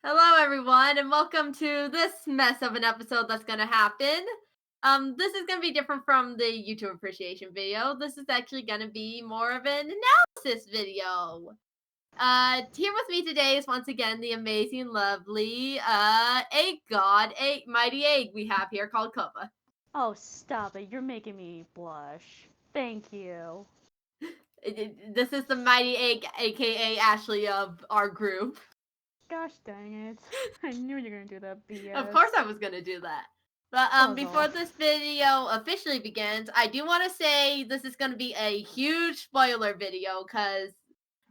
Hello, everyone, and welcome to this mess of an episode that's going to happen. This is going to be different from the YouTube appreciation video. This is actually going to be more of an analysis video. Here with me today is once again the amazing, lovely, egg god, mighty egg we have here called Kova. Oh, stop it. You're making me blush. Thank you. This is the mighty egg, aka Ashley of our group. Gosh dang it. I knew you were gonna do that BS. Of course I was going to do that. But Buzz before off. this video officially begins, I do want to say this is going to be a huge spoiler video because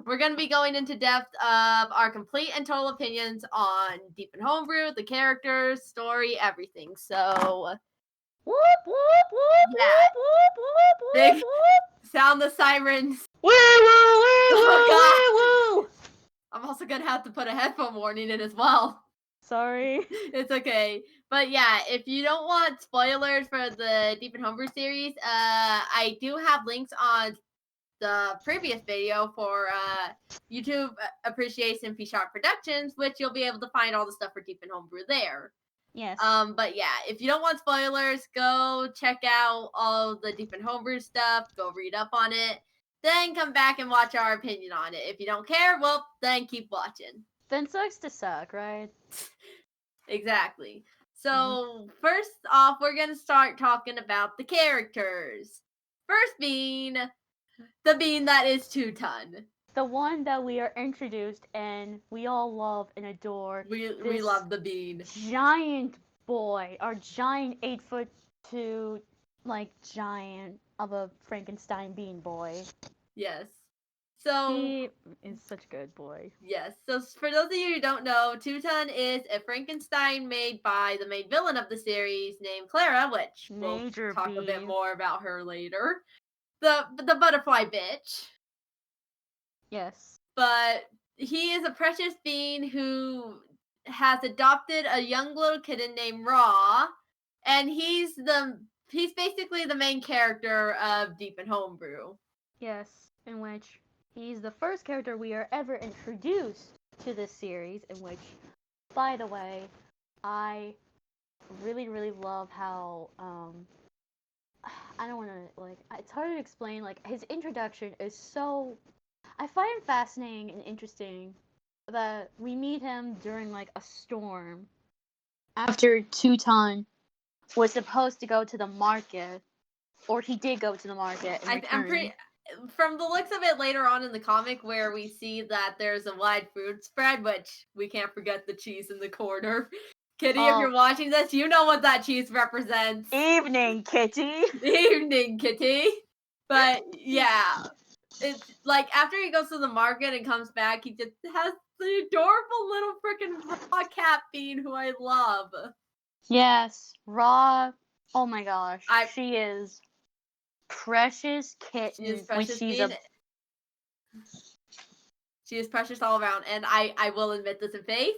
we're going to be going into depth of our complete and total opinions on Deep in Homebrew, the characters, story, everything. So, Whoop, whoop, whoop, yeah, whoop, whoop, whoop, whoop, big whoop. sound the sirens. Woo, woo, woo, Oh, woo, woo, woo. I'm also going to have to put a headphone warning in as well. Sorry. It's okay. But yeah, if you don't want spoilers for the Deep in Homebrew series, I do have links on the previous video for YouTube Appreciation P Sharp Productions, which you'll be able to find all the stuff for Deep in Homebrew there. Yes. But yeah, if you don't want spoilers, go check out all the Deep in Homebrew stuff, go read up on it, then come back and watch our opinion on it. If you don't care, well, then keep watching. Then sucks to suck, right? Exactly. So, first off, we're going to start talking about the characters. First being the bean that is Two-Ton. The one that we are introduced and we all love and adore. We love the bean. Giant boy, our giant 8'2", giant of a Frankenstein bean boy. Yes. So He is such a good boy. yes. So for those of you who don't know, Two-Ton is a Frankenstein made by the main villain of the series named Clara, which Major we'll talk a bit bee. more about her later. The butterfly bitch. Yes. But he is a precious being who has adopted a young little kitten named Raw, and he's basically the main character of Deep in Homebrew. Yes, in which he's the first character we are ever introduced to this series, in which, by the way, I really, really love how, I don't want to, it's hard to explain, his introduction is so, I find it fascinating and interesting that we meet him during, a storm. After Two-Ton was supposed to go to the market, or he did go to the market and I'm pretty... From the looks of it later on in the comic, where we see that there's a wide fruit spread, which we can't forget the cheese in the corner. Kitty, if you're watching this, you know what that cheese represents. Evening, Kitty. Evening, Kitty. But yeah, it's like after he goes to the market and comes back, he just has the adorable little freaking Raw cat bean who I love. Yes, Raw. Oh my gosh, she is precious kitten. She is precious bean. She is precious all around, and I will admit this in faith.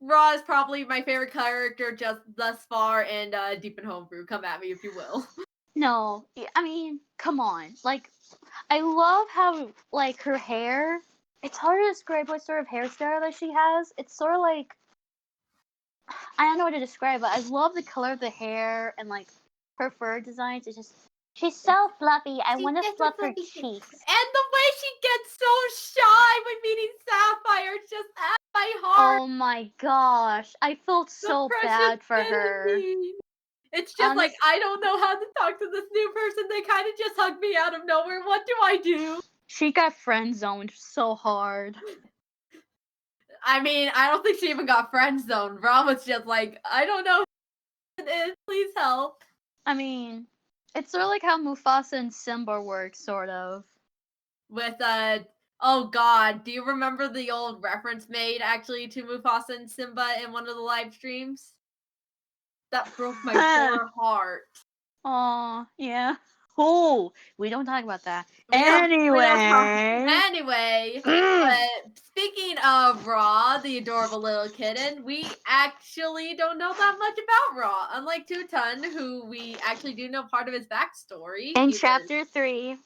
Raw is probably my favorite character just thus far in Deep in Homebrew. Come at me if you will. No, I mean, come on. I love how, her hair, it's hard to describe what sort of hairstyle that she has. It's sort of like, I don't know what to describe, but I love the color of the hair and, her fur designs. It's just, she's so fluffy. I want to fluff her cheeks. And the way she gets so shy when meeting Sapphire just at my heart. Oh my gosh. I felt so bad for her. It's just like, I don't know how to talk to this new person. They kind of just hugged me out of nowhere. What do I do? She got friend zoned so hard. I mean, I don't think she even got friend zoned. Ron was just like, I don't know who it is. Please help. I mean, it's sort of like how Mufasa and Simba work, sort of. With, oh god, do you remember the old reference made, actually, to Mufasa and Simba in one of the live streams? That broke my poor heart. Aw, yeah. Oh, we don't talk about that. Anyway, but speaking of Raw, the adorable little kitten, we actually don't know that much about Raw. Unlike Two-Ton, who we actually do know part of his backstory. In Chapter 3.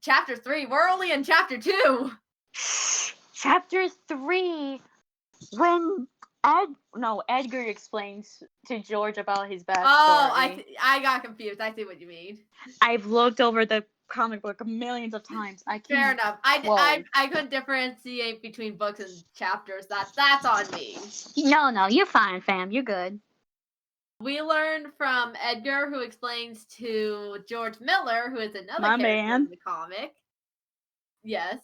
Chapter 3? We're only in Chapter 2! Chapter 3, when Edgar explains to George about his backstory. Oh, I got confused. I see what you mean. I've looked over the comic book millions of times. I can't. Fair enough. I couldn't differentiate between books and chapters. That's on me. No, you're fine, fam. You're good. We learned from Edgar, who explains to George Miller, who is another My character man. in the comic. Yes.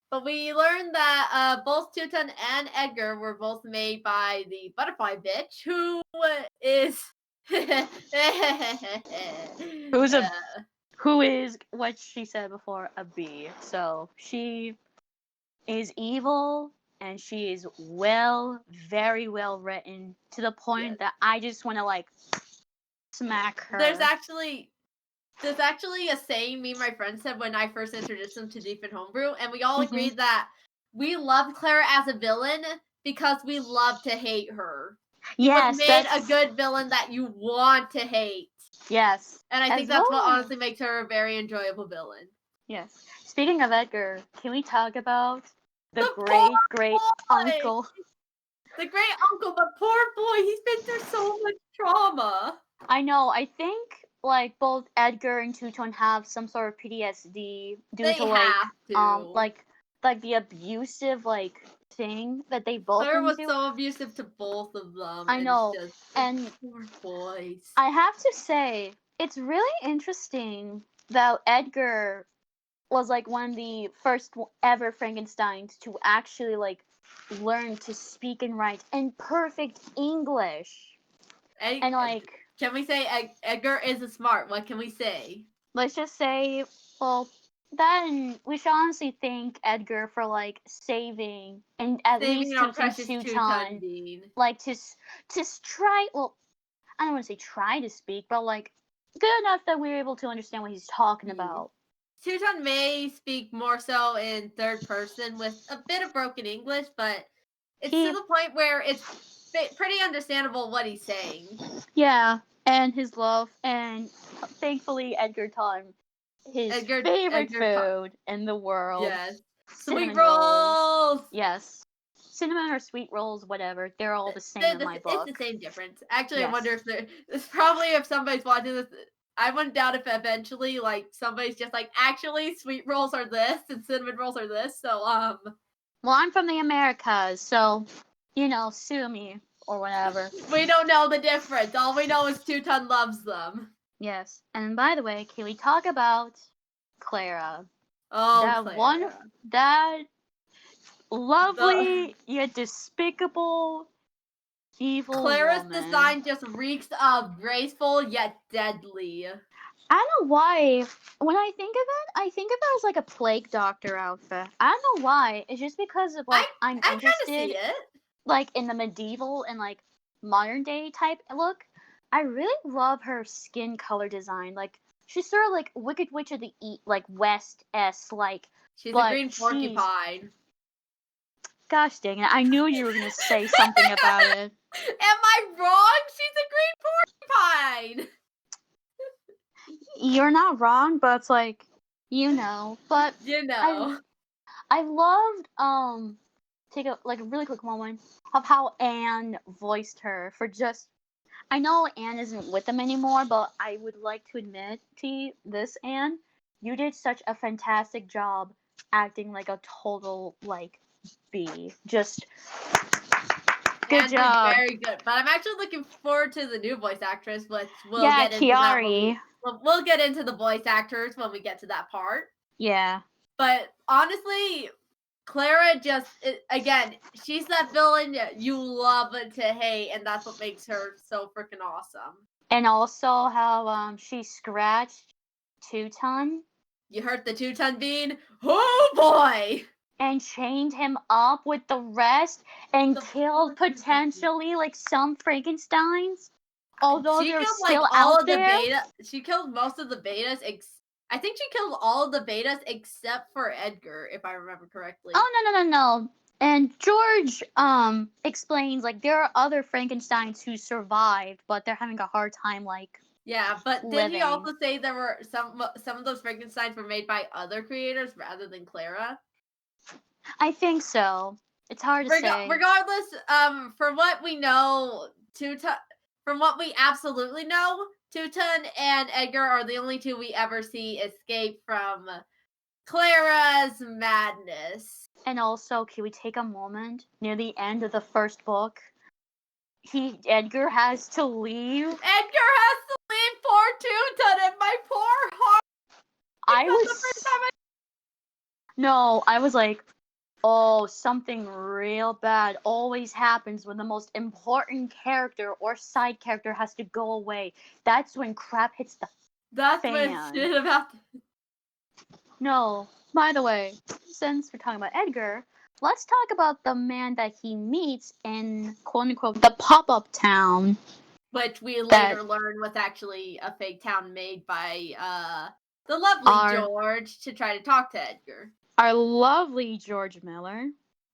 But we learned that both Teuton and Edgar were both made by the butterfly bitch, who is who is what she said before, a bee. So she is evil, and she is very well written, to the point that I just want to like smack her. There's actually a saying me and my friend said when I first introduced them to Deep in Homebrew, and we all agreed that we loved Clara as a villain because we love to hate her. Yes, made a good villain that you want to hate. Yes. And I think that's what honestly makes her a very enjoyable villain. Yes. Speaking of Edgar, can we talk about the great uncle? The great uncle, but poor boy, he's been through so much trauma. I know. I think like both Edgar and Teuton have some sort of PTSD due to like the abusive thing that they both Claire was into. so abusive to both of them. I know. And poor boys. I have to say, it's really interesting that Edgar was like one of the first ever Frankensteins to actually like learn to speak and write in perfect English. And like, can we say Edgar is a smart? What can we say? Let's just say, well, then we should honestly thank Edgar for like saving and at least teaching Teuton, like to try. Well, I don't want to say try to speak, but like good enough that we were able to understand what he's talking about. Teuton may speak more so in third person with a bit of broken English, but it's to the point where it's pretty understandable what he's saying. Yeah, and his love, and thankfully Edgar taught him his favorite food in the world. Yes. Sweet rolls! Yes. Cinnamon or sweet rolls, whatever. They're all the same in my book. It's the same difference. Actually, I wonder if it's probably if somebody's watching this. I wouldn't doubt if eventually, like, somebody's just like, actually, sweet rolls are this and cinnamon rolls are this. So, Well, I'm from the Americas, so, sue me or whatever. We don't know the difference. All we know is Teuton loves them. Yes. And by the way, can we talk about Clara? Oh, Clara. That lovely yet despicable evil Clara's woman. design just reeks of graceful yet deadly. I don't know why. When I think of it as like a plague doctor outfit. I don't know why. It's just because of like I'm interested see it. Like in the medieval and like modern day type look. I really love her skin color design. Like she's sort of like Wicked Witch of the West-esque, like she's a green porcupine. Gosh dang it, I knew you were gonna say something about it. Am I wrong? She's a green porcupine! You're not wrong, but it's like, but I loved, take a really quick moment of how Anne voiced her for just, I know Anne isn't with them anymore, but I would like to admit to this, Anne, you did such a fantastic job acting like a total, like, bee. Just good job. Very good. But I'm actually looking forward to the new voice actress, which we'll get into Kiari. We'll get into the voice actors when we get to that part. Yeah. But honestly, Clara again, she's that villain you love to hate, and that's what makes her so freaking awesome. And also how she scratched Teuton. You hurt the Teuton bean? Oh boy! And chained him up with the rest and killed potentially like some Frankensteins. Although they're still out there. She killed most of the betas. I think she killed all of the betas except for Edgar, if I remember correctly. Oh no. And George explains like there are other Frankensteins who survived, but they're having a hard time like. Yeah, but did he also say there were some of those Frankensteins were made by other creators rather than Clara? I think so. It's hard to say. Regardless, from what we know, from what we absolutely know, Teuton and Edgar are the only two we ever see escape from Clara's madness. And also, can we take a moment near the end of the first book? Edgar has to leave. Edgar has to leave poor Teuton and my poor heart. I was like, oh, something real bad always happens when the most important character or side character has to go away. That's when crap hits the fan. When shit about No, by the way, since we're talking about Edgar, let's talk about the man that he meets in quote-unquote the pop-up town. Which we later learn was actually a fake town made by the lovely George to try to talk to Edgar. Our lovely George Miller.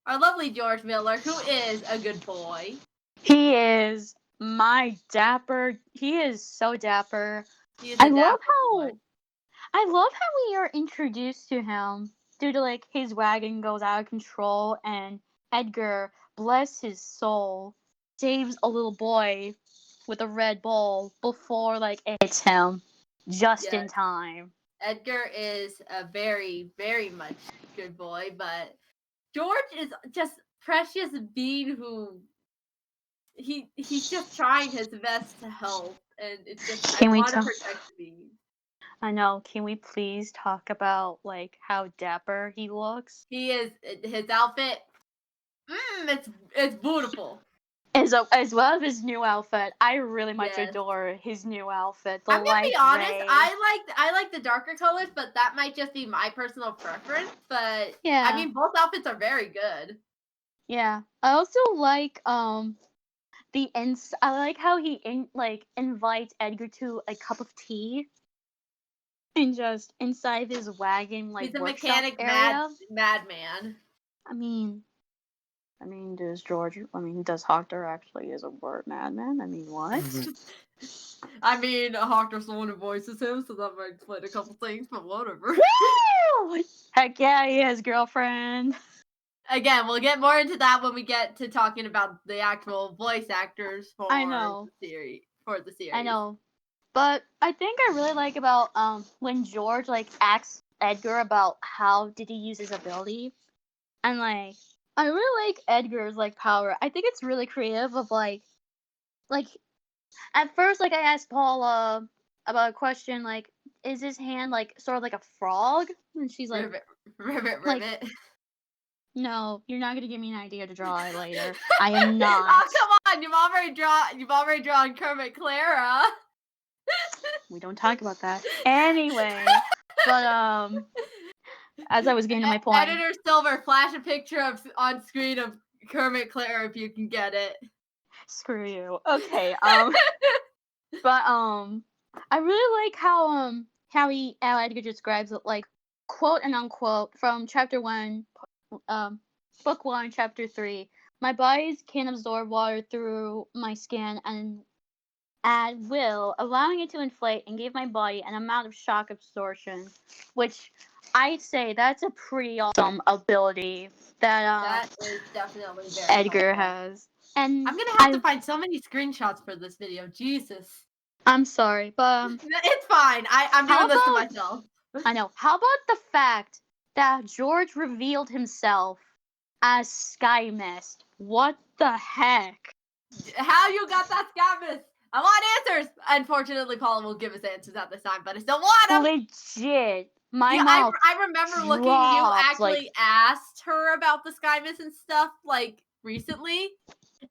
Our lovely George Miller, who is a good boy. He is my dapper. He is so dapper. I love how we are introduced to him due to like his wagon goes out of control and Edgar, bless his soul, saves a little boy with a red ball before like it hits him just in time. Edgar is a very, very much good boy, but George is just precious being who he's just trying his best to help, and it's just I want to protect Bean. I know. Can we please talk about like how dapper he looks? He is his outfit. It's beautiful. As well as his new outfit, I really much adore his new outfit. I'm gonna be honest, I like the darker colors, but that might just be my personal preference. But yeah, I mean both outfits are very good. Yeah, I also like I like how he invites Edgar to a cup of tea, and just inside his wagon he's a mechanic madman. I mean, does Hoctor actually is a word madman? I mean, what? I mean, Hoctor's the one who voices him, so that might explain a couple things, but whatever. Woo! Heck yeah, he has girlfriend. Again, we'll get more into that when we get to talking about the actual voice actors for the series. I know. But I think I really like about when George asks Edgar about how did he use his ability, and I really like Edgar's power. I think it's really creative of like at first I asked Paula about a question is his hand sort of like a frog, and she's like ribbit. No, you're not gonna give me an idea to draw it later. I am not. Oh come on, you've already drawn Kermit Clara. We don't talk about that anyway. But as I was getting to my point, Editor Silver, flash a picture on screen of Kermit Clara if you can get it. Screw you. Okay. But I really like how Edgar describes it quote and unquote from chapter 1, book 1, chapter 3. My body can absorb water through my skin and at will, allowing it to inflate and give my body an amount of shock absorption, which I'd say that's a pretty awesome ability that is definitely very Edgar helpful. has. And I'm gonna have to find so many screenshots for this video. Jesus. I'm sorry, but it's fine. I'm doing this to myself. I know. How about the fact that George revealed himself as Sky Mist? What the heck? How you got that Sky Mist? I want answers. Unfortunately, Paula will give us answers at this time, but I still want them. Legit. I remember looking. You actually asked her about the Sky Mist and stuff recently,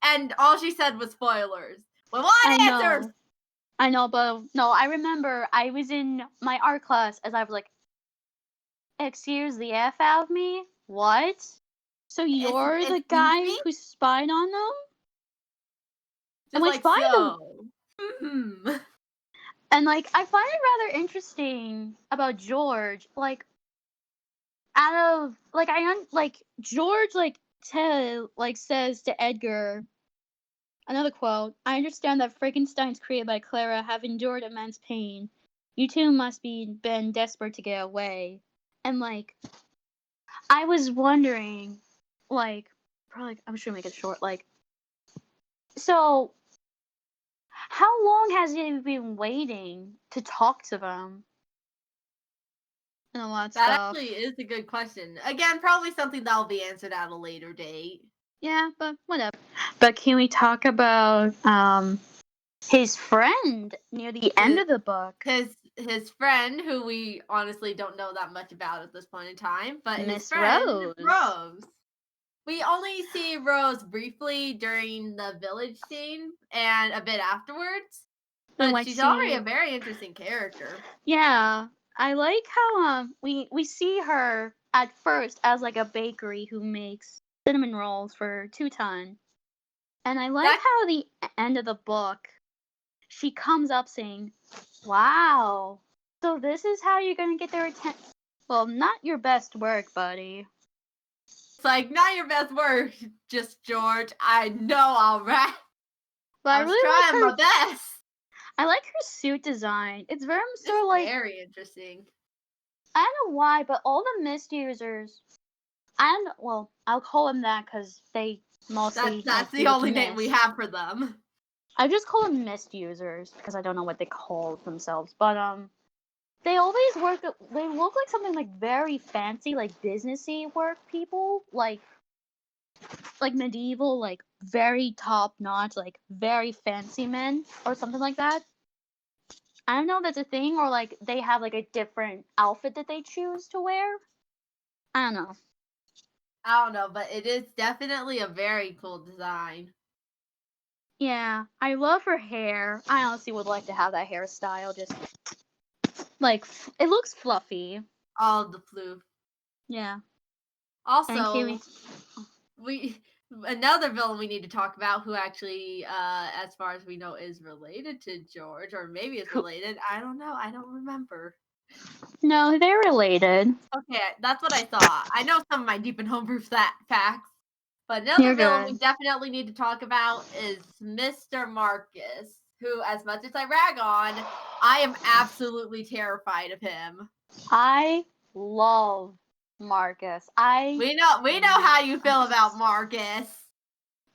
and all she said was spoilers. We want answers. I know, but no, I remember I was in my art class as I was like, excuse the F out of me? What? So you're the guy who spied on them? Just and spied them? Mm-hmm. And I find it rather interesting about George, George says to Edgar, another quote, I understand that Frankensteins created by Clara have endured immense pain. You two must be been desperate to get away. And I was wondering, like, probably I'm just gonna make it short. Like, so how long has he been waiting to talk to them and all that That stuff? actually is a good question. Again, probably something that'll be answered at a later date. Yeah, but whatever. But can we talk about his friend near the end of the book, His friend, who we honestly don't know that much about at this point in time, but his Miss friend Rose? Rose. We only see Rose briefly during the village scene and a bit afterwards, In but which she's already she, a very interesting character. yeah, I like how we see her at first as like a bakery who makes cinnamon rolls for 2 ton, and I like That how the end of the book she comes up saying, "Wow, so this is how you're gonna get their attention." Well, not your best work, buddy. it's like not your best work, just George. I know, all right. But I I was really like trying my her. best. I like her suit design. It's very It's sort of like, very interesting. I don't know why, but all the mist users, and well, I'll call them that because they mostly That's like the do with only name we mist. have for them. I just call them mist users because I don't know what they call themselves. But they always work. They look like something like very fancy, like businessy work people, like medieval, like very top notch, like very fancy men or something like that. I don't know if that's a thing or like they have like a different outfit that they choose to wear. I don't know. I don't know, but it is definitely a very cool design. Yeah, I love her hair. I honestly would like to have that hairstyle. Just like it looks fluffy. All the flu. Yeah, and Also, Kiwi. we another villain we need to talk about who actually, as far as we know, is related to George, or maybe is Who? related. I don't know. I don't remember. No, they're related. Okay, that's what I thought. I know some of my deep and homebrew facts, but another You're villain we good. definitely need to talk about is Mr. Marcus, who, as much as I rag on, I am absolutely terrified of him. I love Marcus. We know how you feel about Marcus.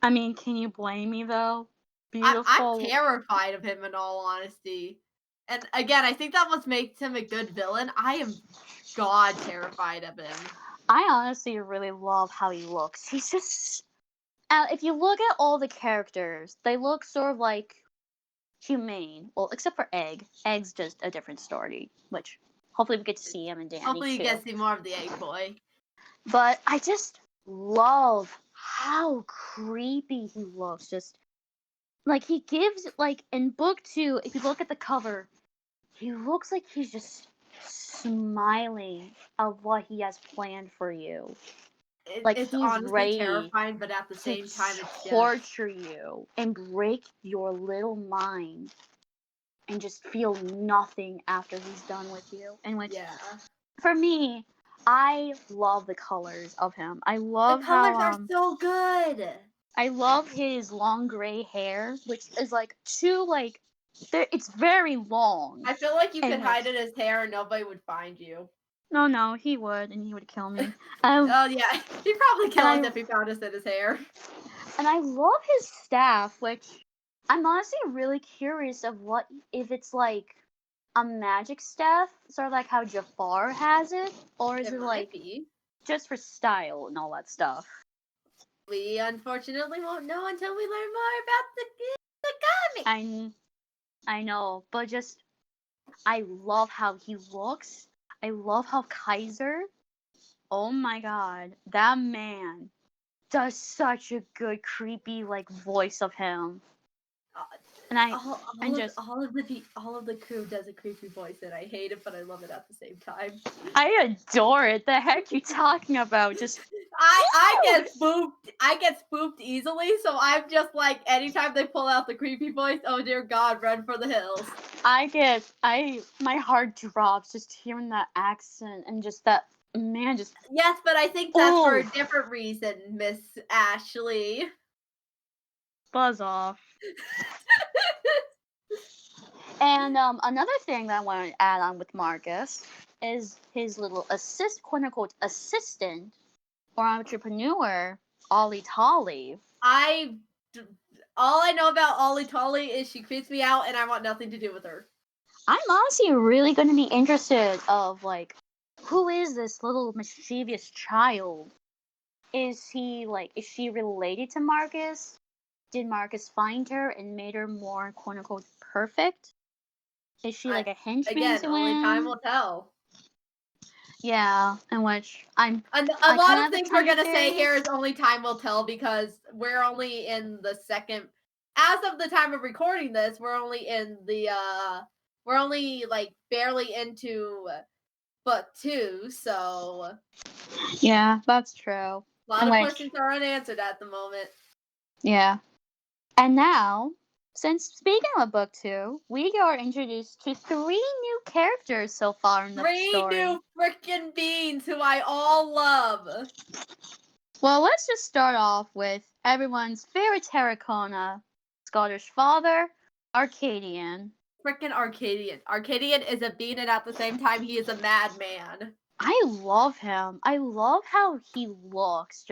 I mean, can you blame me though? I'm Beautiful. terrified of him in all honesty. And again, I think that what makes him a good villain. I am god terrified of him. I honestly really love how he looks. He's just. If you look at all the characters, they look sort of like humane. Well, except for Egg. Egg's just a different story, which hopefully we get to see him and Danny Hopefully you too. get to see more of the egg boy. But I just love how creepy he looks. Just like he gives, like in book 2, if you look at the cover, he looks like he's just smiling of what he has planned for you. Like It's he's honestly ready terrifying, but at the to same time, it's just torture you and break your little mind and just feel nothing after he's done with you. And which, yeah. for me, I love the colors of him. I The love how colors are so good. I love his long gray hair, which is like too like it's very long. I feel like you could And which hide in his hair and nobody would find you. no, he would and he would kill me. Oh yeah, he'd probably And kill us I if he found us in his hair. and I love his staff, which I'm honestly really curious of what if it's like a magic staff, sort of like how Jafar has it, or is It it might like be. just for style and all that stuff? We unfortunately won't know until we learn more about the comic. I I know, but just I love how he looks. I love how Kaiser. Oh my god, that man does such a good creepy like voice of him. Uh, And I all, and all of just all of the crew does a creepy voice, and I hate it, but I love it at the same time. I adore it. The heck you talking about? Just I ew! get spooked. I get spooked easily, so I'm just like anytime they pull out the creepy voice, oh dear God, run for the hills. My heart drops just hearing that accent and just that man just Yes, but I think that's for oh a different reason, Miss Ashley. buzz off. And another thing that I want to add on with Marcus is his little quote unquote assistant or entrepreneur, Ollie Tolly. All I know about Ollie Tolly is she creeps me out, and I want nothing to do with her. I'm honestly really going to be interested of like, who is this little mischievous child? Is she related to Marcus? Did Marcus find her and made her more quote unquote perfect? Is she like a henchman Again, to only time him? will tell. Yeah, in which A I lot kind of of things a we're ton of gonna say here theories. is only time will tell because we're only in the second. As of the time of recording this, we're only in the we're only like barely into book 2, so Yeah, that's true. a lot In of which, questions are unanswered at the moment. yeah. And now, since speaking of book 2, we are introduced to 3 new characters so far in the 3 story. new freaking beings who I all love. Well, let's just start off with everyone's favorite Terracona, Scottish father, Arcadian. Freaking Arcadian. Arcadian is a being, and at the same time, he is a madman. I love him. I love how he looks.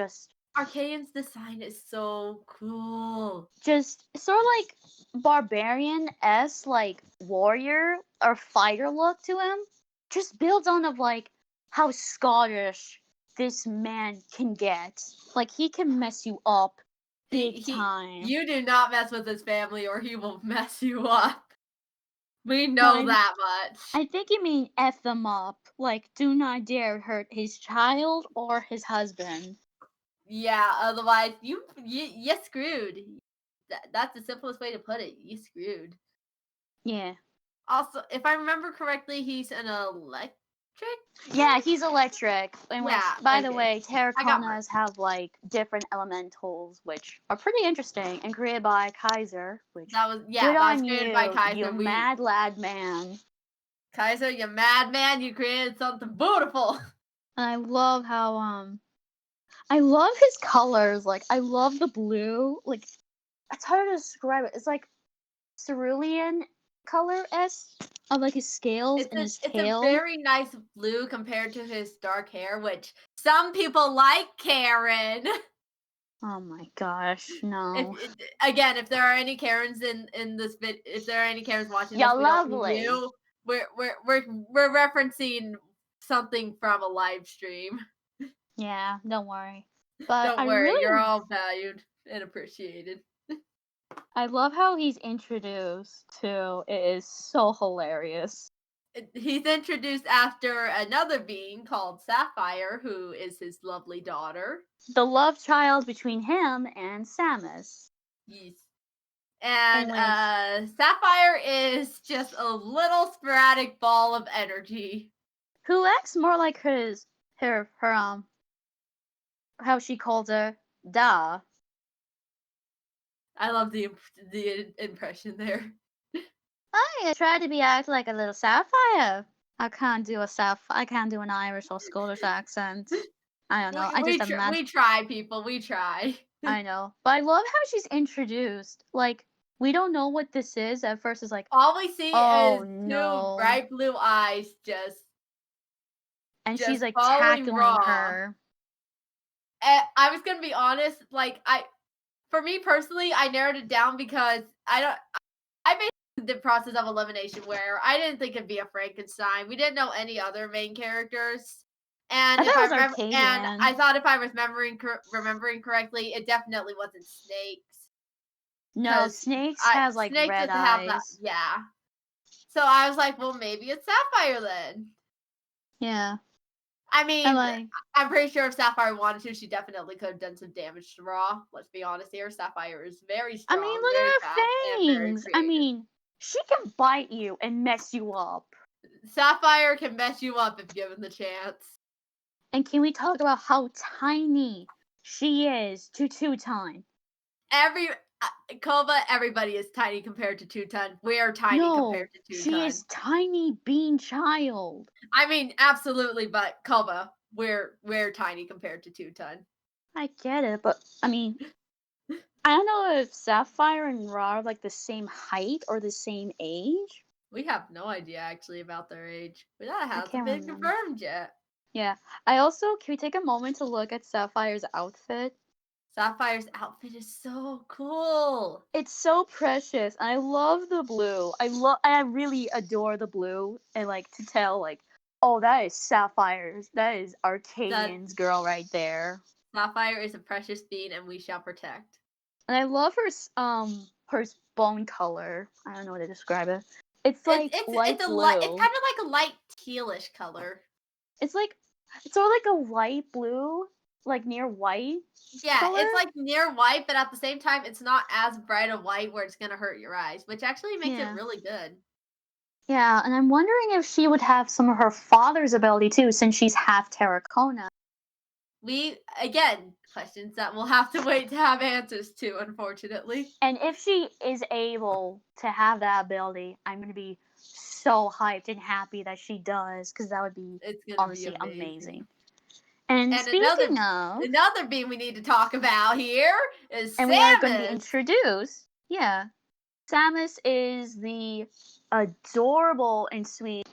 Arcadian's design is so cool. Just sort of like barbarian-esque, like warrior or fighter look to him. Just builds on of like how Scottish this man can get. Like he can mess you up big time. You do not mess with his family, or he will mess you up. We know that much. I think you mean F them up. Like, do not dare hurt his child or his husband. Yeah, otherwise you screwed. That's the simplest way to put it. You screwed. Yeah. Also, if I remember correctly, he's an electric. Yeah, he's electric. And which, Yeah, by the okay. way, I got mine. Terraconas have like different elementals, which are pretty interesting and created by Kaiser. Which That was good that was on created by you, Kaiser. you mad lad man. Kaiser, you madman! You created something beautiful. And I love how I love his colors. Like I love the blue. Like it's hard to describe it. It's like cerulean color of like his scales and his It's a tail. very nice blue compared to his dark hair, which some people like, Karen. Oh my gosh, no. If there are any Karens in this vid, if there are any Karens watching Yeah, this, we don't lovely. mean you. We're referencing something from a live stream. Yeah, don't worry. But Don't worry, you're all valued and appreciated. I love how he's introduced to. It is so hilarious. He's introduced after another being called Sapphire, who is his lovely daughter. The love child between him and Samus. Yes. And Sapphire is just a little sporadic ball of energy. Who acts more like her how she calls her Da. I love the impression there. I try to act like a little Sapphire. I can't do an Irish or Scottish accent. I don't know. We try, people. We try. I know. But I love how she's introduced. Like, we don't know what this is. At first, it's like, all we see oh, is no. two bright blue eyes and she's like following tackling Raw. her. I was gonna be honest, for me personally, I narrowed it down because I basically did the process of elimination where I didn't think it'd be a Frankenstein. We didn't know any other main characters. And I thought if I was remembering correctly, it definitely wasn't Snakes. No, Snakes has like Snakes red doesn't eyes. have that. Yeah. So I was like, well, maybe it's Sapphire then. Yeah. I mean, I'm pretty sure if Sapphire wanted to, she definitely could have done some damage to Raw. Let's be honest here. Sapphire is very strong. I mean, look at her fangs. I mean, she can bite you and mess you up. Sapphire can mess you up if given the chance. And can we talk about how tiny she is to Two-Ton? Kova, everybody is tiny compared to Two-Ton. We are tiny compared to Two-Ton. She is tiny bean child. I mean, absolutely, but Kova, we're tiny compared to Two-Ton. I get it, but I mean, I don't know if Sapphire and Ra are like the same height or the same age. We have no idea actually about their age. But that I hasn't can't been remember. confirmed yet. Yeah. I also can we take a moment to look at Sapphire's outfit? Sapphire's outfit is so cool. It's so precious. I love the blue. I really adore the blue and like to tell like, oh, that is Sapphire's. That is That Arcadian's girl right there. Sapphire is a precious being and we shall protect. And I love her bone color. I don't know what to describe it. It's It's like it's light it's a light. It's blue. kind of like a light tealish color. It's like it's sort of like a light blue, like near white Yeah, color. it's like near white, but at the same time, it's not as bright a white where it's gonna hurt your eyes, which actually makes it Yeah. really good. Yeah, and I'm wondering if she would have some of her father's ability too, since she's half Terracona. We again questions that we'll have to wait to have answers to, unfortunately. And if she is able to have that ability, I'm gonna be so hyped and happy that she does, because that would be It's gonna be honestly amazing. amazing. And And speaking of, another being we need to talk about here is and we are going to be Samus. introduced, yeah, Samus is the adorable and sweet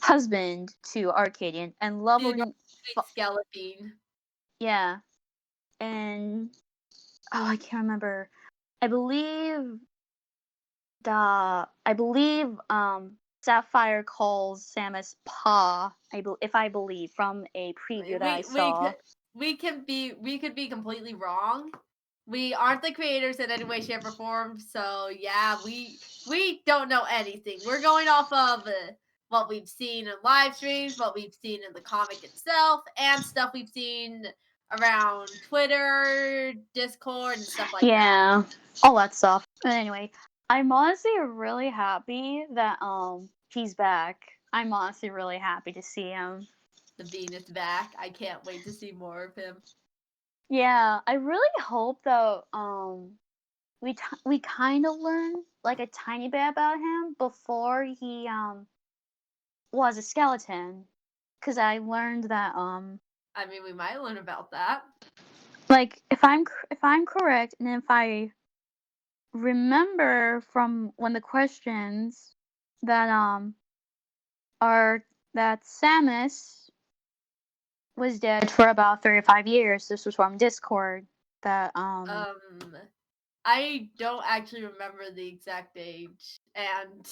husband to Arcadian and The lovely, sweet skeleton. yeah, and oh, I can't remember. I believe Sapphire calls Samus Pa. If I believe from a preview that I saw. We could be completely wrong. We aren't the creators in any way, shape, or form. So yeah, we don't know anything. We're going off of what we've seen in live streams, what we've seen in the comic itself, and stuff we've seen around Twitter, Discord, and stuff like that. Yeah, all that stuff. But anyway, I'm honestly really happy that he's back. I'm honestly really happy to see him. The Bean is back. I can't wait to see more of him. Yeah, I really hope though we kind of learn like a tiny bit about him before he was a skeleton, cuz I learned that I mean, we might learn about that. like if I'm correct and if I remember from one of the questions that are that Samus was dead for about 35 years. This was from Discord. That I don't actually remember the exact age, and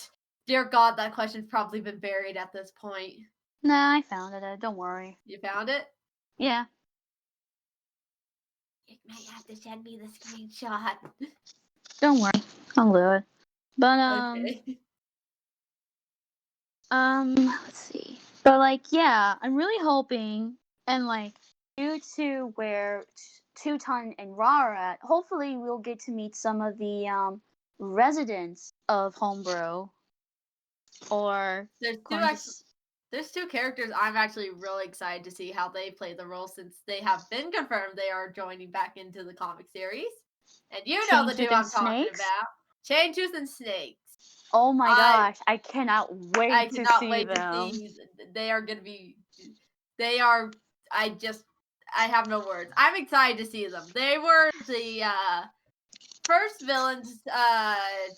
dear God, that question's probably been buried at this point. Nah, I found it. Don't worry. You found it? Yeah. You might have to send me the screenshot. Don't worry. I'll do it. But Okay. let's see. But like, yeah, I'm really hoping, and like, due to where Teuton and Ra are at, hopefully we'll get to meet some of the residents of Homebrew. Or There's two characters I'm actually really excited to see how they play the role, since they have been confirmed they are joining back into the comic series. And you know the two I'm talking about. Chaintooth and Snakes. Oh my gosh, I cannot wait I to cannot see wait them. to see. They are going to be. They are. I have no words. I'm excited to see them. They were the first villains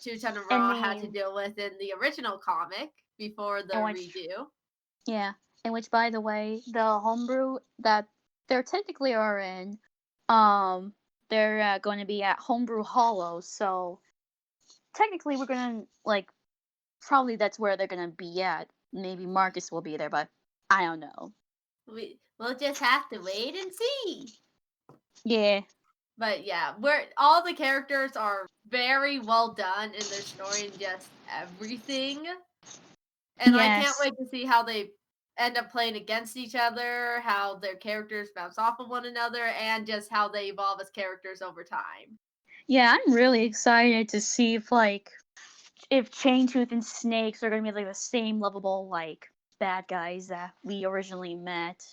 Teuton and Ra had to deal with in the original comic before the redo. Yeah, in which, by the way, the homebrew that they're technically are in, they're going to be at Homebrew Hollow. So technically, we're gonna like probably that's where they're gonna be at. Maybe Marcus will be there, but I don't know. We'll just have to wait and see. Yeah. But yeah, all the characters are very well done in their story and just everything. And I can't wait to see how they end up playing against each other, how their characters bounce off of one another, and just how they evolve as characters over time. Yeah, I'm really excited to see if Chaintooth and Snakes are gonna be like the same lovable like bad guys that we originally met.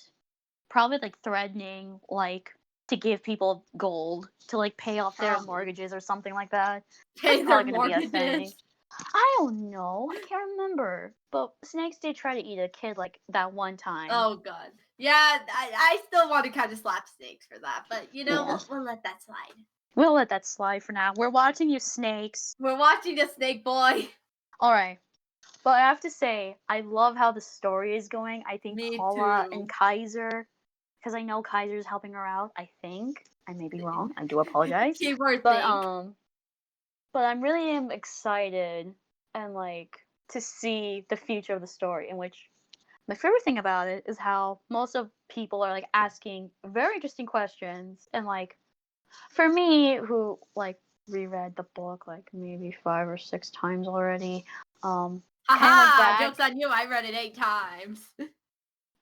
Probably like threatening like to give people gold to like pay off their mortgages or something like that. Pay their mortgages. I don't know. I can't remember. But Snakes did try to eat a kid like that one time. Oh god. Yeah, I still want to kind of slap Snakes for that, but you know, we'll let that slide. We'll let that slide for now. We're watching you, Snakes. We're watching the Snake Boy. Alright. But I have to say, I love how the story is going. I think Me Paula and too. Kaiser, because I know Kaiser's helping her out, I think. I may be wrong. I do apologize. Keyword But think. but I'm really am excited and like to see the future of the story, in which my favorite thing about it is how most of people are like asking very interesting questions, and like for me, who like reread the book like maybe 5 or 6 times already, kind of went Haha! back. Joke's on you, I read it 8 times.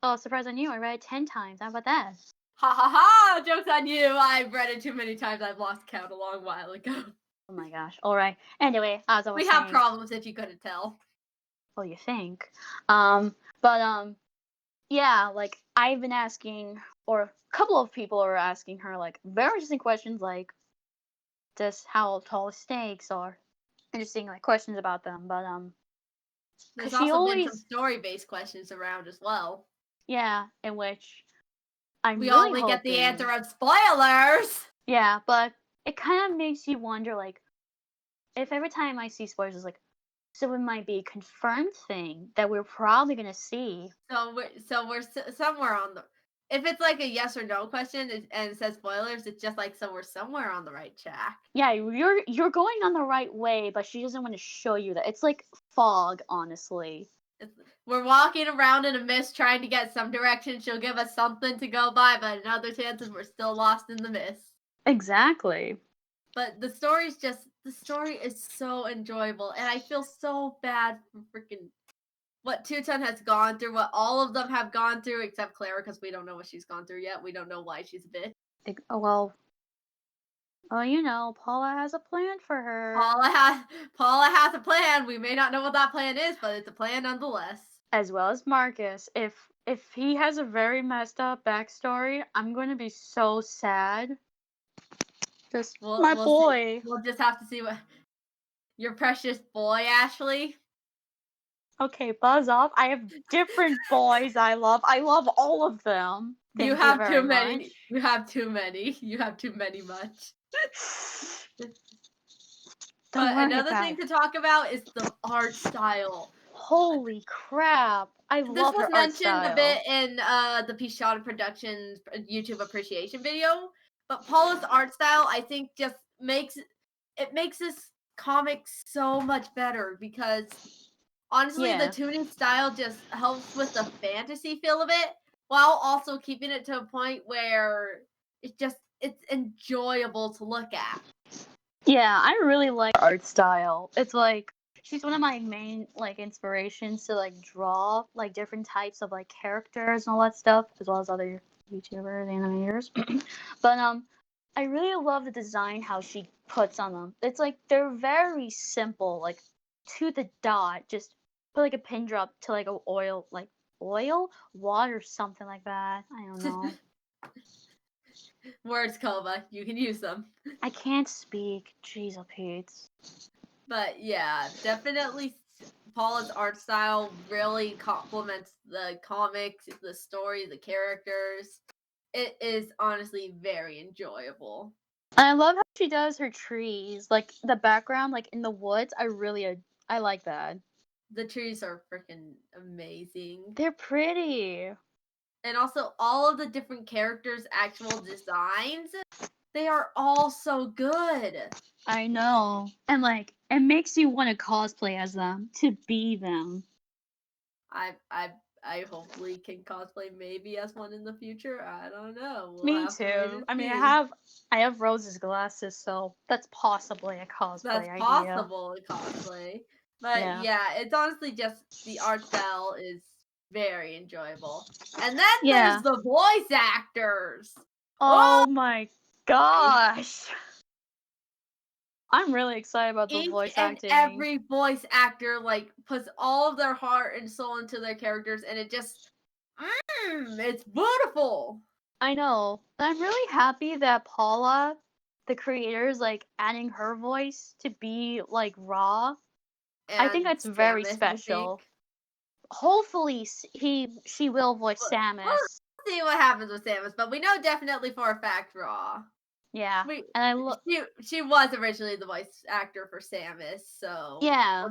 Oh, surprise on you! I read it 10 times. How about that? Ha ha ha! Joke's on you, I've read it too many times, I've lost count a long while ago. Oh my gosh. All right. Anyway, as I was We have saying, problems if you couldn't tell. well, you think, but yeah, like I've been asking, or a couple of people are asking her like very interesting questions, like just how tall snakes are, interesting like questions about them, but There's because she also been some always, story-based questions around as well. yeah, in which I'm We really only get the answer hoping, on spoilers! yeah, but it kind of makes you wonder, like, if every time I see spoilers, it's like, so it might be a confirmed thing that we're probably gonna see. So we're somewhere on the. If it's like a yes or no question and it says spoilers, it's just like so we're somewhere on the right track. Yeah, you're going on the right way, but she doesn't want to show you that. It's like fog, honestly. We're walking around in a mist trying to get some direction. She'll give us something to go by, but in other chances we're still lost in the mist. Exactly. But the story is so enjoyable, and I feel so bad for freaking what Tuton has gone through, what all of them have gone through, except Clara, because we don't know what she's gone through yet. We don't know why she's a bitch. Oh, well, you know, Paula has a plan for her. Paula has a plan. We may not know what that plan is, but it's a plan nonetheless. As well as Marcus. If he has a very messed up backstory, I'm going to be so sad. Just my We'll see. boy. We'll just have to see what your precious boy Ashley. Okay, buzz off. I have different boys I love. I love all of them. You Thank you have too very many. much. You have too many. You have too many much. Don't But worry another about thing it. to talk about is the art style. Holy crap. I This love was her art mentioned a style. bit in the Pishada Productions YouTube appreciation video, but Paula's art style I think just makes this comic so much better because honestly the Yeah. tuning style just helps with the fantasy feel of it while also keeping it to a point where it's enjoyable to look at. Yeah, I really like her art style. It's like she's one of my main like inspirations to like draw like different types of like characters and all that stuff, as well as other YouTubers, animators. But I really love the design how she puts on them. It's like they're very simple, like to the dot. Just put like a pin drop to like a oil, water, something like that. I don't know. Words, Kova, you can use them. I can't speak. Jeez, oh Pete. But yeah, definitely Paula's art style really complements the comics, the story, the characters. It is honestly very enjoyable. And I love how she does her trees, like the background, like in the woods. I like that. The trees are freaking amazing. They're pretty. And also all of the different characters' actual designs, they are all so good. I know. And like it makes you want to cosplay as them, to be them. I hopefully can cosplay maybe as one in the future. I don't know. We'll Me have to wait too. and I mean, see. I have Rose's glasses, so that's possibly a That's cosplay idea. possible to cosplay. But Yeah. yeah, it's honestly just the art style is very enjoyable. And then there's Yeah. the voice actors. Oh, Oh my gosh. I'm really excited about the each voice and acting. every voice actor like puts all of their heart and soul into their characters, and it just, it's beautiful. I know. I'm really happy that Paula, the creator, is like adding her voice to be like raw. I think And that's very Samus, I think. special. Hopefully, she will voice We'll Samus. see what happens with Samus, but we know definitely for a fact Raw. Yeah, We and I look. she was originally the voice actor for Samus, so Yeah,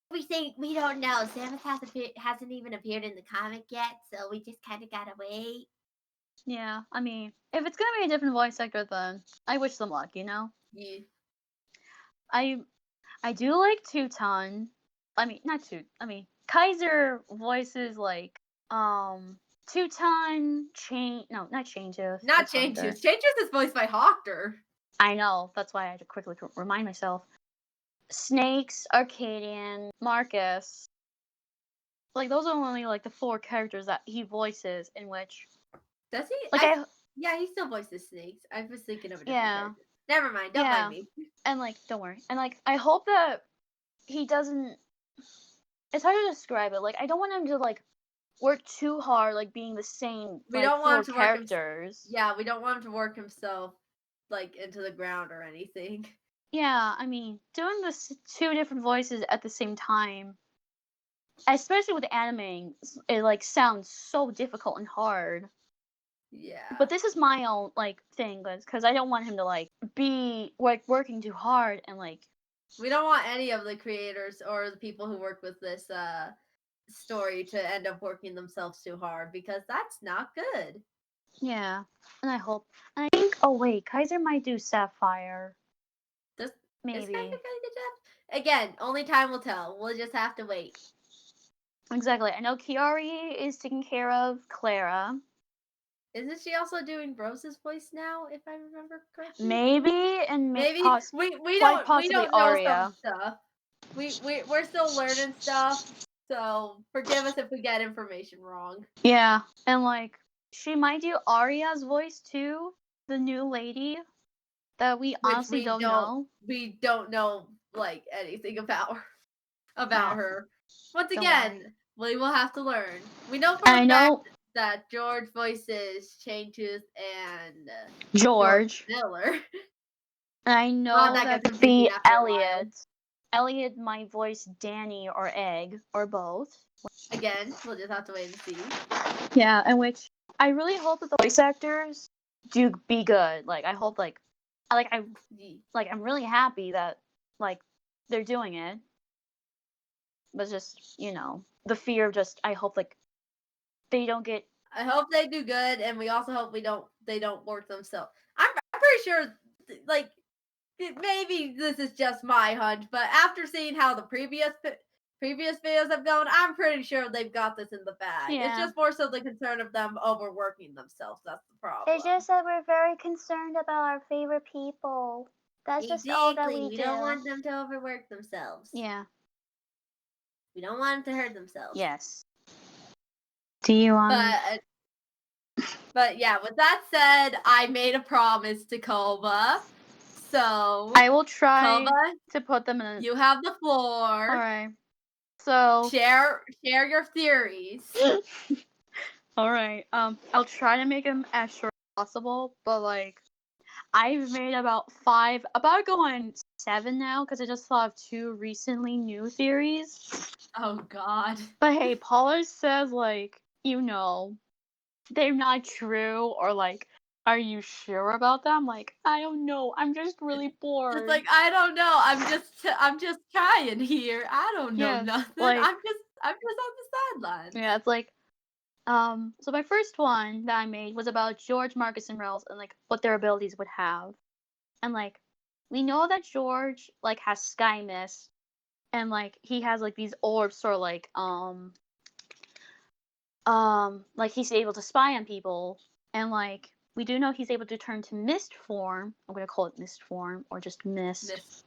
everything we don't know. Samus hasn't even appeared in the comic yet, so we just kind of gotta wait. Yeah, I mean, if it's gonna be a different voice actor, then I wish them luck. Yeah. I do like Teuton. I mean, not Teuton. I mean, Kaiser voices like Teuton, no, not Changes. Not Changes. Changes is voiced by Hawker. I know. That's why I had to quickly remind myself. Snakes, Arcadian, Marcus. Like those are only like the 4 characters that he voices in which. Does he? Like yeah, he still voices Snakes. I was thinking of a different character. Never mind. Don't mind me. And like, don't worry. And like, I hope that he doesn't. It's hard to describe it. Like, I don't want him to like work too hard, like being the same. We like, don't want him to characters. Yeah, we don't want him to work himself like into the ground or anything. Yeah, I mean, doing this 2 different voices at the same time, especially with animating, it like sounds so difficult and hard. Yeah. But this is my own like thing, because I don't want him to like be like working too hard and like. We don't want any of the creators or the people who work with this story to end up working themselves too hard, because that's not good. Yeah, and I think. Oh wait, Kaiser might do Sapphire. Maybe. Is Kaiser gonna get Jeff? Again, only time will tell. We'll just have to wait. Exactly. I know Kiari is taking care of Clara. Isn't she also doing Rose's voice now, if I remember correctly? Maybe, and maybe we don't know Aria. some stuff. We're still learning stuff, so forgive us if we get information wrong. Yeah, and like she might do Aria's voice too, the new lady that we honestly don't know. We don't know like anything about her. Once again, we will have to learn. We know for a fact that George voices Chaintooth and George Miller. I know that could be Elliot might voice Danny or Egg or both. Again, we'll just have to wait and see. Yeah, and which I really hope that the voice actors do be good. Like I hope I'm really happy that like they're doing it. But just, the fear of just I hope like they don't get. I hope they do good, and we also hope they don't work themselves. I'm pretty sure like maybe this is just my hunch, but after seeing how the previous videos have gone, I'm pretty sure they've got this in the bag. Yeah. It's just more so the concern of them overworking themselves. That's the problem. It's just that we're very concerned about our favorite people. That's just all that we do. We don't want them to overwork themselves. Yeah. We don't want them to hurt themselves. Yes. Do you want? But yeah, with that said, I made a promise to Kova. So I will try to put them in. You have the floor. All right. So share your theories. All right. I'll try to make them as short as possible, but like I've made about going 7 now because I just thought of 2 recently new theories. Oh God. But hey, Paula says like they're not true, or like, are you sure about them? Like, I don't know. I'm just really bored. It's like I don't know. I'm just trying here. I don't know nothing. Like, I'm just on the sidelines. Yeah, it's like, so my first one that I made was about George, Marcus, and Rose, and like what their abilities would have, and like we know that George like has sky mist, and like he has like these orbs, or like like he's able to spy on people, and like we do know he's able to turn to mist form. I'm gonna call it mist form, or just mist.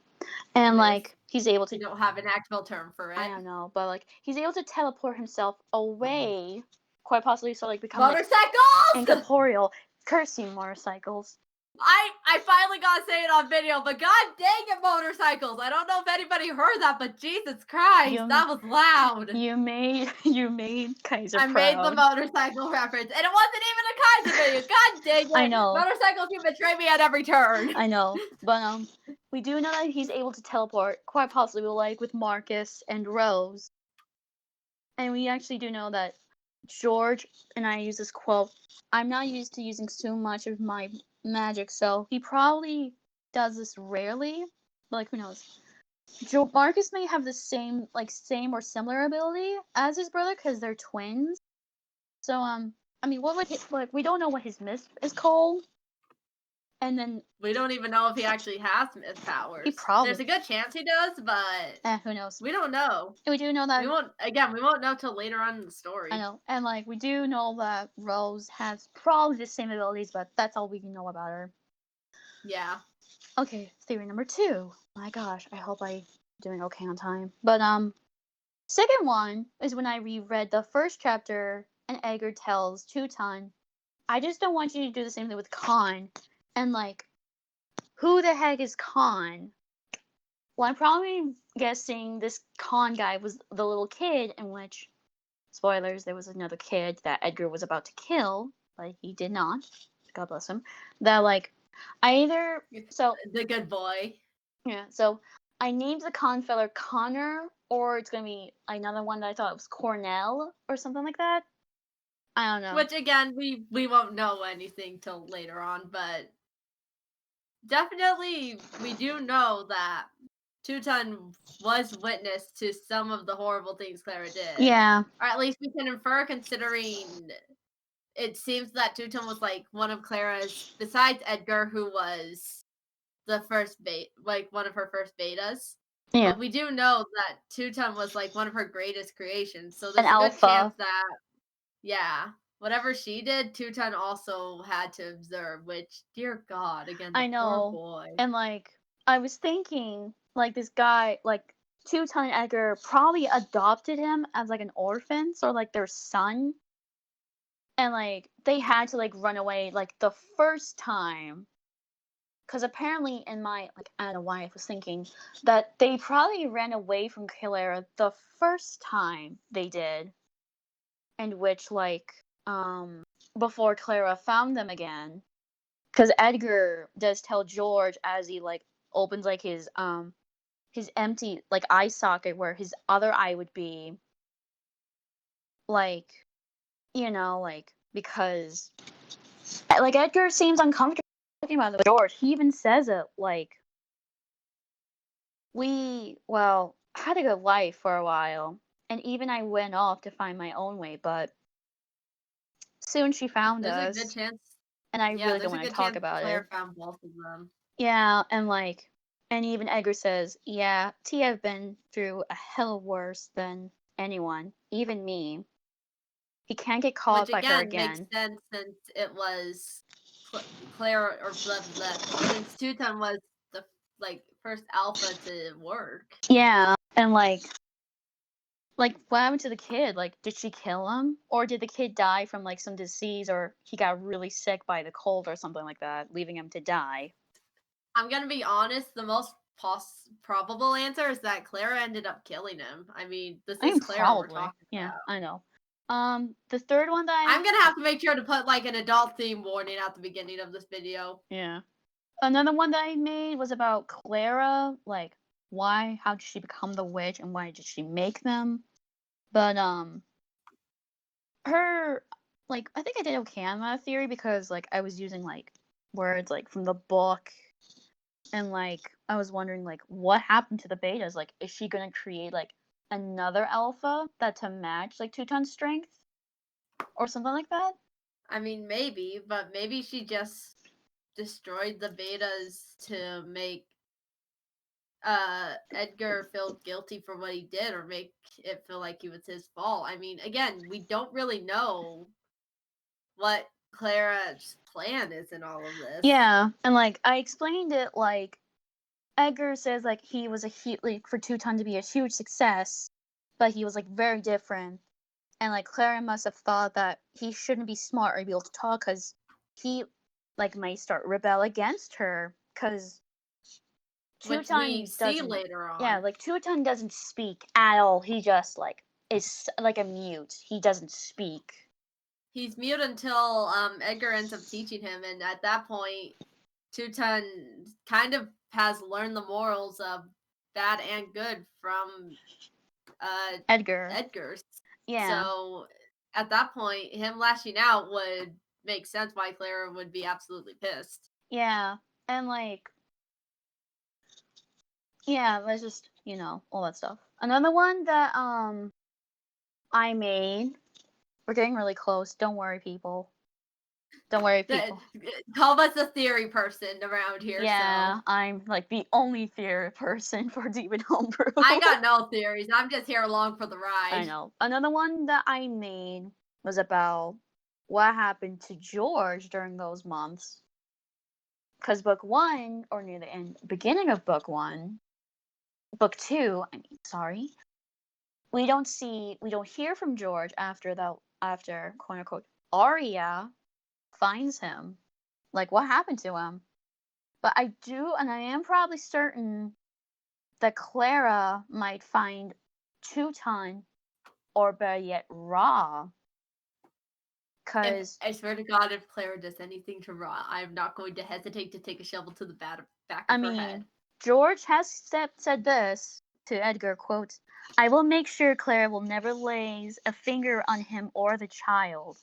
And like he's able to. You don't have an actual term for it. I don't know, but like he's able to teleport himself away, quite possibly, so like become motorcycles incorporeal. Cursing motorcycles. I finally got to say it on video, but god dang it, motorcycles! I don't know if anybody heard that, but Jesus Christ, that was loud. You made Kaiser proud. I made the motorcycle reference, and it wasn't even a Kaiser video. God dang it! I know. Motorcycles, you betray me at every turn. I know, but we do know that he's able to teleport, quite possibly, like with Marcus and Rose, and we actually do know that George, and I use this quote, I'm not used to using so much of my magic, so he probably does this rarely, but like who knows. Marcus may have the same or similar ability as his brother because they're twins. So I mean, what would we don't know what his myth is called, and then we don't even know if he actually has myth powers. He probably. There's a good chance he does, but who knows? we don't know. We do know that we won't know till later on in the story. I know, and we do know that Rose has probably the same abilities, but that's all we know about her. Yeah. Okay, theory number 2. My gosh, I hope I'm doing okay on time. But second one is when I reread the first chapter and Edgar tells Teuton, I just don't want you to do the same thing with Khan. And who the heck is Khan? Well, I'm probably guessing this Khan guy was the little kid in which, spoilers, there was another kid that Edgar was about to kill, but he did not. God bless him. That the good boy. Yeah, so I named the Khan feller Connor, or it's gonna be another one that I thought was Cornell or something like that. I don't know. Which again, we won't know anything till later on, but definitely we do know that Teuton was witness to some of the horrible things Clara did. Yeah. Or at least we can infer, considering it seems that Teuton was one of Clara's, besides Edgar, who was the first one of her first betas. Yeah. But we do know that Teuton was one of her greatest creations. So there's An a good alpha. chance that, yeah, whatever she did, Teuton also had to observe, which, dear God, again, the I know. poor boy. And I was thinking, this guy, Teuton and Edgar probably adopted him as an orphan, so their son. And they had to run away the first time. Because apparently in my, I don't know why I was thinking, that they probably ran away from Clara the first time they did. And which, before Clara found them again. Because Edgar does tell George as he, opens, his empty, eye socket where his other eye would be, because, Edgar seems uncomfortable talking about it with George. He even says it, had a good life for a while, and even I went off to find my own way, but soon she found us. There's a good chance. And I really don't want to talk about Claire it. found both of them. Yeah, and even Edgar says, yeah, Tia's been through a hell worse than anyone, even me. He can't get caught by her again. Which again makes sense since it was Claire, or since Teuton was the first alpha to work. Yeah, and what happened to the kid? Did she kill him? Or did the kid die from some disease, or he got really sick by the cold or something like that, leaving him to die? I'm gonna be honest, the most probable answer is that Clara ended up killing him. I mean, this is Clara we're talking yeah, about. I know. The third one that I'm gonna have to make sure to put an adult theme warning at the beginning of this video. Yeah. Another one that I made was about Clara, why, how did she become the witch, and why did she make them? But her, I think I did okay on that theory because I was using words from the book, and I was wondering what happened to the betas? Is she gonna create another alpha that to match Teuton's strength or something like that? I mean, maybe, but maybe she just destroyed the betas to make Edgar feel guilty for what he did, or make it feel like it was his fault. I mean, again, we don't really know what Clara's plan is in all of this. Yeah, and I explained it Edgar says he was for Teuton to be a huge success, but he was very different, and Clara must have thought that he shouldn't be smart or be able to talk because he might start rebel against her because which we see later on. Yeah, Teuton doesn't speak at all. He just is a mute. He doesn't speak. He's mute until Edgar ends up teaching him, and at that point, Teuton kind of has learned the morals of bad and good from Edgar's. Yeah. So at that point, him lashing out would make sense why Clara would be absolutely pissed. Yeah, and yeah, let's just you know, all that stuff. Another one that I made. We're getting really close. Don't worry, people. Don't worry, people. Kova's the theory person around here, Yeah, so. I'm like the only theory person for Demon Homebrew. I got no theories. I'm just here along for the ride. I know. Another one that I made was about what happened to George during those months. Because book 1, or near the beginning of book 1, book 2, sorry, we don't hear from George after quote unquote Arya finds him. Like, what happened to him? But I am probably certain that Clara might find Teuton, or better yet, Ra. Because I swear to God, if Clara does anything to Ra, I'm not going to hesitate to take a shovel to the back of her head. George has said this to Edgar, quote, "I will make sure Clara will never lays a finger on him or the child."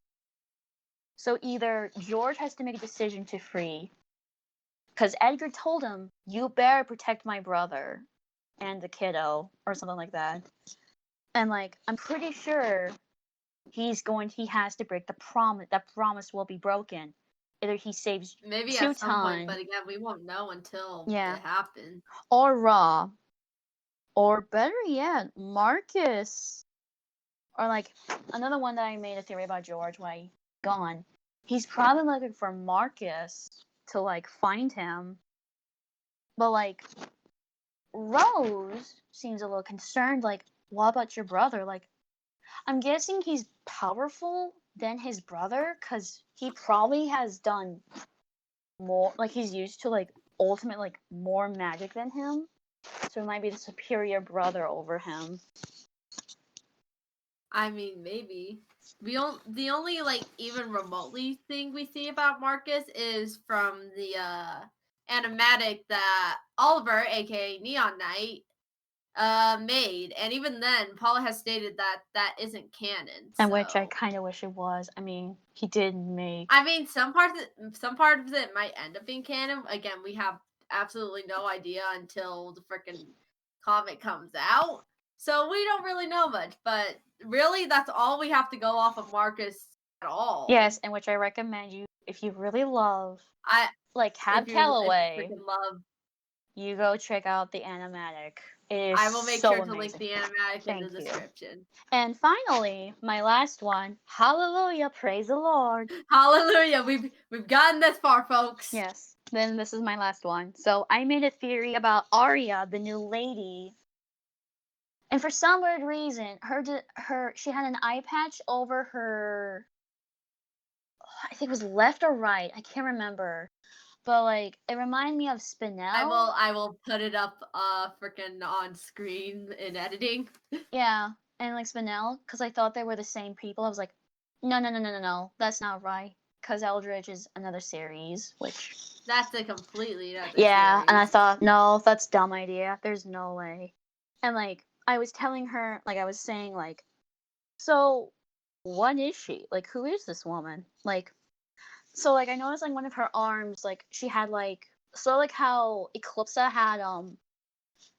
So either George has to make a decision to free, because Edgar told him, "You better protect my brother and the kiddo," or something like that. And like, I'm pretty sure he has to break the promise. That promise will be broken. Either he saves maybe Teuton, at some point, but again, we won't know until it happens. Or Ra. Or better yet, Marcus. Or like, another one that I made a theory about George when I gone. He's probably looking for Marcus to like find him. But like, Rose seems a little concerned, like, what about your brother? Like, I'm guessing he's powerful than his brother, because he probably has done more, like, he's used to like ultimate, like, more magic than him. So it might be the superior brother over him. I mean, maybe. The only like even remotely thing we see about Marcus is from the animatic that Oliver, aka Neon Knight, made, and even then, Paula has stated that that isn't canon. And which I kind of wish it was. I mean, he did make. I mean, some part of it might end up being canon. Again, we have absolutely no idea until the freaking comic comes out, so we don't really know much. But really, that's all we have to go off of Marcus at all. Yes, and which I recommend you, if you really love, Cab Calloway, you go check out the animatic. It is I will make so sure amazing. to link the animatic in the description. And finally, my last one, hallelujah, praise the Lord. Hallelujah, we've gotten this far, folks. Yes, then this is my last one. So I made a theory about Arya, the new lady. And for some weird reason, she had an eye patch over her, I think it was left or right, I can't remember. But like, it reminded me of Spinel. I will put it up freaking on screen in editing. Yeah, and like Spinel, because I thought they were the same people. I was like, no, that's not right. Because Eldridge is another series, which that's a completely other series. And I thought, no, that's a dumb idea. There's no way. And like, I was telling her, like, I was saying, like, so what is she? Like, who is this woman? Like, so like, I noticed like one of her arms, like, she had like, so like how Eclipsa had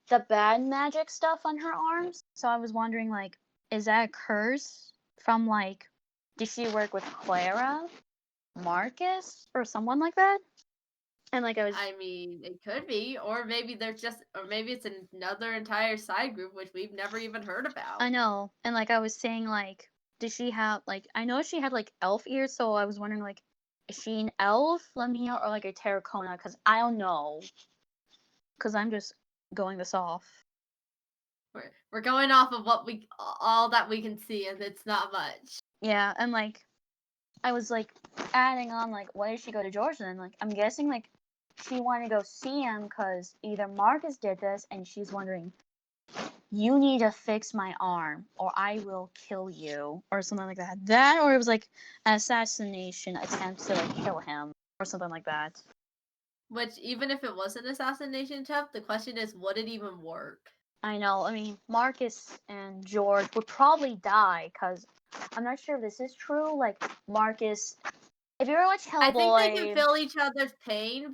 the bad magic stuff on her arms. So I was wondering, like, is that a curse from, like, did she work with Clara, Marcus, or someone like that? And like, I mean, it could be, or maybe it's another entire side group which we've never even heard about. I know, and like I was saying, like, did she have like? I know she had like elf ears, so I was wondering, like, is she an elf, Lamia, or like a Terracona? Because I don't know. Because I'm just going this off. We're going off of all that we can see, and it's not much. Yeah, and like, I was like adding on, like, why did she go to Georgia? And like, I'm guessing like she wanted to go see him because either Marcus did this, and she's wondering, you need to fix my arm, or I will kill you, or something like that. That, or it was like an assassination attempt to like kill him, or something like that. Which, even if it was an assassination attempt, the question is, would it even work? I know. I mean, Marcus and George would probably die, because I'm not sure if this is true. Like, Marcus, if you ever watch Hellboy, I think they can feel each other's pain,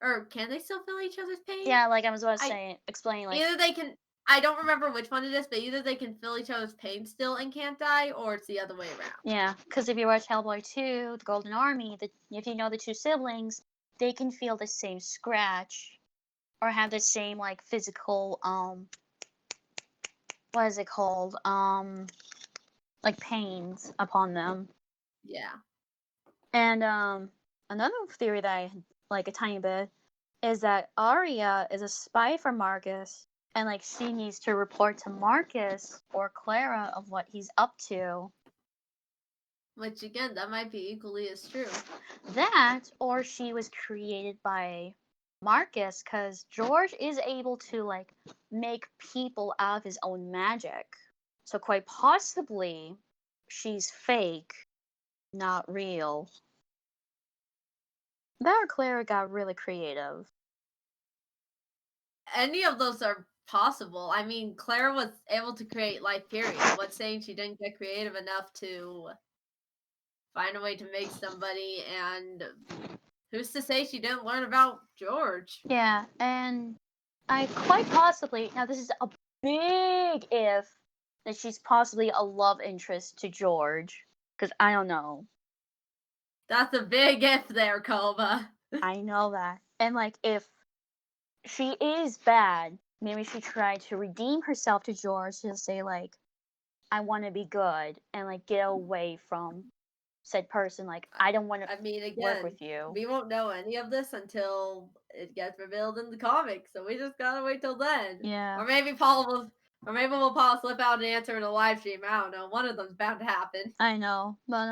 or can they still feel each other's pain? Yeah, like I was about to I say, explain like Either they can. I don't remember which one it is, but either they can feel each other's pain still and can't die, or it's the other way around. yeah, because if you watch Hellboy 2, The Golden Army, if you know the two siblings, they can feel the same scratch or have the same like physical what is it called? Like pains upon them. Yeah. And another theory that I like a tiny bit is that Arya is a spy for Marcus, and like she needs to report to Marcus or Clara of what he's up to. Which again, that might be equally as true. That, or she was created by Marcus, because George is able to like make people out of his own magic. So quite possibly, she's fake, not real. That or Clara got really creative. Any of those are possible. I mean, Claire was able to create life, period. What's saying she didn't get creative enough to find a way to make somebody, and who's to say she didn't learn about George? Yeah, and I quite possibly, now this is a big if, that she's possibly a love interest to George, because I don't know. That's a big if there, Kova. I know that. And like, if she is bad, maybe she tried to redeem herself to George to say like, I want to be good and like get away from said person. Like, I don't want to I mean, work again, with you. we won't know any of this until it gets revealed in the comics, so we just gotta wait till then. Yeah. Or maybe Paul slip out an answer in a live stream. I don't know. One of them's bound to happen. I know, but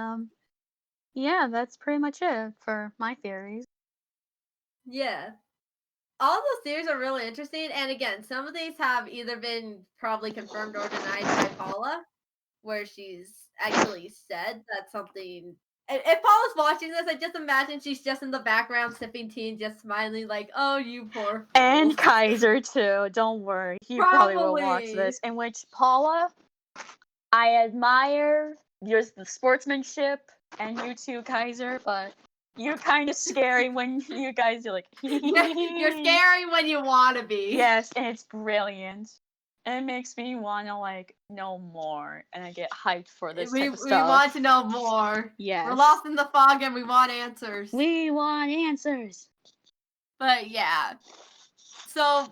yeah, that's pretty much it for my theories. Yeah. All those theories are really interesting, and again, some of these have either been probably confirmed or denied by Paula, where she's actually said that something. If Paula's watching this, I just imagine she's just in the background sipping tea and just smiling, like, "Oh, you poor." And Fools." Kaiser too. Don't worry, he probably will watch Probably. this. In which Paula, I admire your the sportsmanship, and you too, Kaiser. But you're kind of scary when you guys are like. You're scary when you want to be. Yes, and it's brilliant. And it makes me want to like know more, and I get hyped for this type of stuff. We want to know more. Yes. We're lost in the fog and we want answers. We want answers. But yeah. So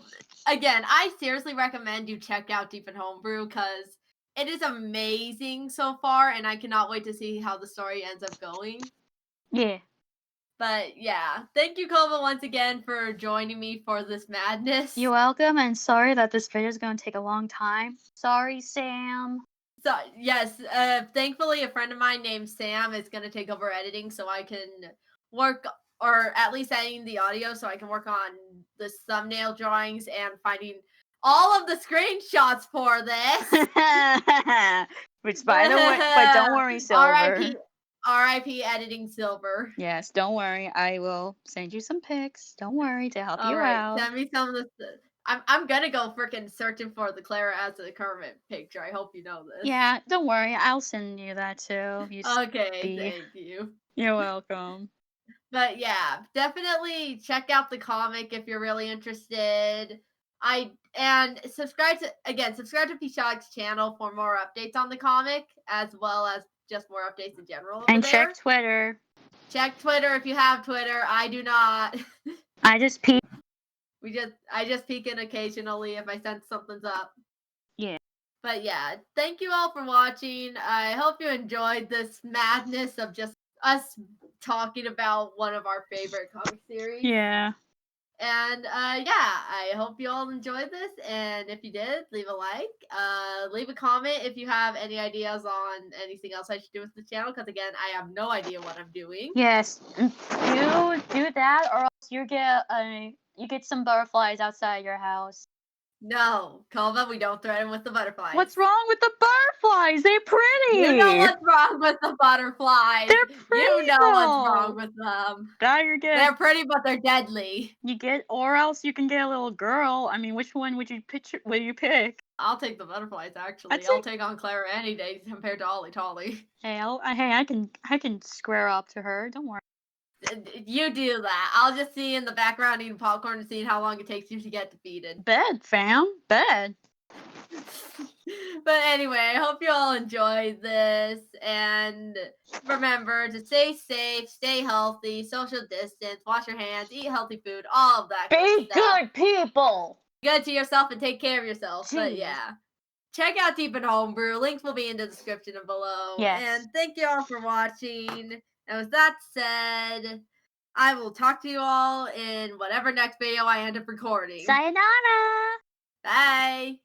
again, I seriously recommend you check out Deep in Homebrew because it is amazing so far, and I cannot wait to see how the story ends up going. Yeah. But yeah, thank you, Kova, once again for joining me for this madness. You're welcome, and sorry that this video is going to take a long time. Sorry, Sam. So yes, thankfully a friend of mine named Sam is going to take over editing so I can work, or at least editing the audio so I can work on the thumbnail drawings and finding all of the screenshots for this. Which, by the way, but don't worry, Silver. R.I.P. editing Silver. Yes, don't worry. I will send you some pics. Don't worry, to help you All right, out. send me some of this. I'm gonna go freaking searching for the Clara as the Kermit picture. I hope you know this. Yeah, don't worry. I'll send you that too. Okay, thank you. You're welcome. But yeah, definitely check out the comic if you're really interested. And subscribe to Pishog's channel for more updates on the comic, as well as just more updates in general. And check Twitter. Check Twitter if you have Twitter. I do not. I just peek. I just peek in occasionally if I sense something's up. Yeah. But yeah, thank you all for watching. I hope you enjoyed this madness of just us talking about one of our favorite comic series. Yeah. And I hope you all enjoyed this. And if you did, leave a like. Leave a comment if you have any ideas on anything else I should do with the channel. Because again, I have no idea what I'm doing. Yes, do that, or else you get some butterflies outside your house. No, Kova, we don't threaten with the butterflies. What's wrong with the butterflies? They're pretty. You know what's wrong with the butterflies. They're pretty. You know what's wrong with them. They're pretty, but they're deadly. Or else you can get a little girl. I mean, which one would you pick? I'll take the butterflies. Actually, I'll take on Clara any day compared to Ollie Tolly. Hey, I can square up to her. Don't worry. You do that. I'll just see in the background eating popcorn and seeing how long it takes you to get defeated. Bed, fam. Bed. But anyway, I hope you all enjoyed this. And remember to stay safe, stay healthy, social distance, wash your hands, eat healthy food, all of that good Be stuff. good people. Good to yourself and take care of yourself. But Jeez. yeah. Check out Deep in Homebrew. Links will be in the description and below. Yes. And thank you all for watching. And with that said, I will talk to you all in whatever next video I end up recording. Sayonara. Bye.